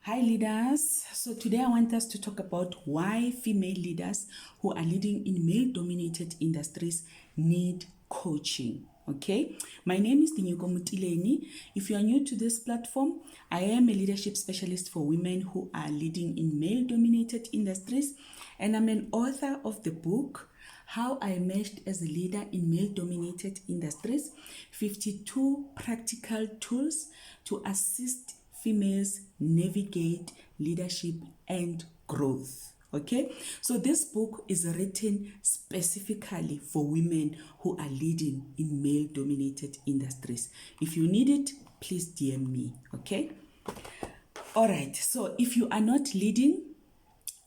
Hi leaders. So today I want us to talk about why female leaders who are leading in male dominated industries need coaching. Okay, my name is Tinyiko Motileni. If you are new to this platform, I am a leadership specialist for women who are leading in male dominated industries, and I'm an author of the book How I Emerged as a Leader in Male Dominated Industries, 52 Practical Tools to Assist Females Navigate Leadership and Growth. Okay, so this book is written specifically for women who are leading in male dominated industries. If you need it, please DM me. Okay, all right. So if you are not leading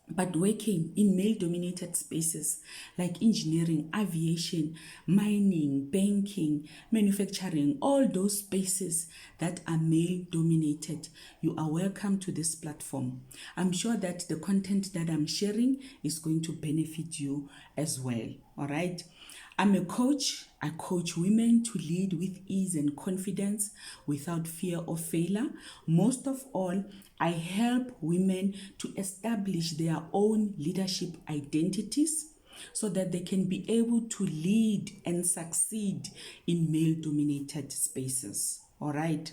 but working in male-dominated spaces like engineering, aviation, mining, banking, manufacturing, all those spaces that are male-dominated, you are welcome to this platform. I'm sure that the content that I'm sharing is going to benefit you as well, all right? I'm a coach. I coach women to lead with ease and confidence without fear of failure. Most of all, I help women to establish their own leadership identities so that they can be able to lead and succeed in male-dominated spaces. All right.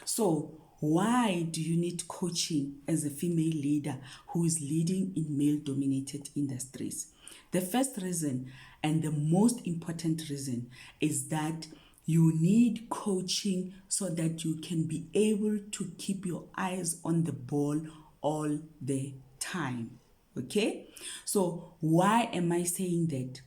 So why do you need coaching as a female leader who is leading in male-dominated industries? The first reason and the most important reason is that you need coaching so that you can be able to keep your eyes on the ball all the time. Okay? So why am I saying that?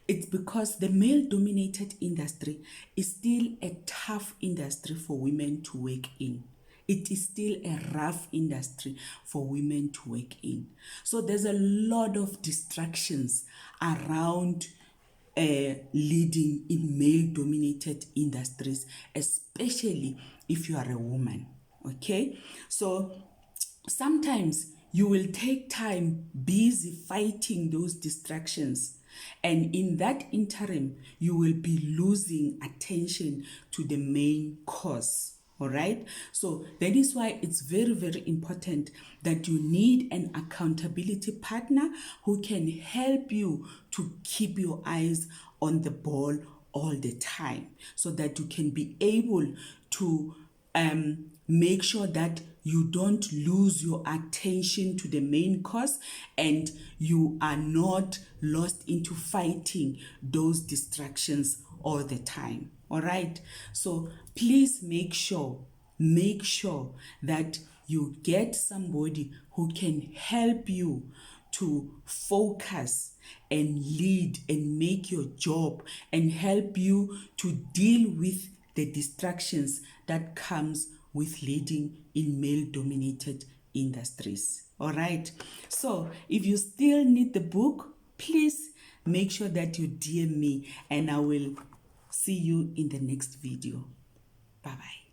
It's because the male-dominated industry is still a tough industry for women to work in. It is still a rough industry for women to work in. So there's a lot of distractions around leading in male-dominated industries, especially if you are a woman. Okay? So sometimes you will take time busy fighting those distractions, and in that interim you will be losing attention to the main cause. All right, so that is why it's very, very important that you need an accountability partner who can help you to keep your eyes on the ball all the time so that you can be able to make sure that you don't lose your attention to the main cause and you are not lost into fighting those distractions all the time. All right, so please make sure that you get somebody who can help you to focus and lead and make your job and help you to deal with the distractions that comes with leading in male-dominated industries. All right, so if you still need the book, please make sure that you DM me and I will see you in the next video. Bye-bye.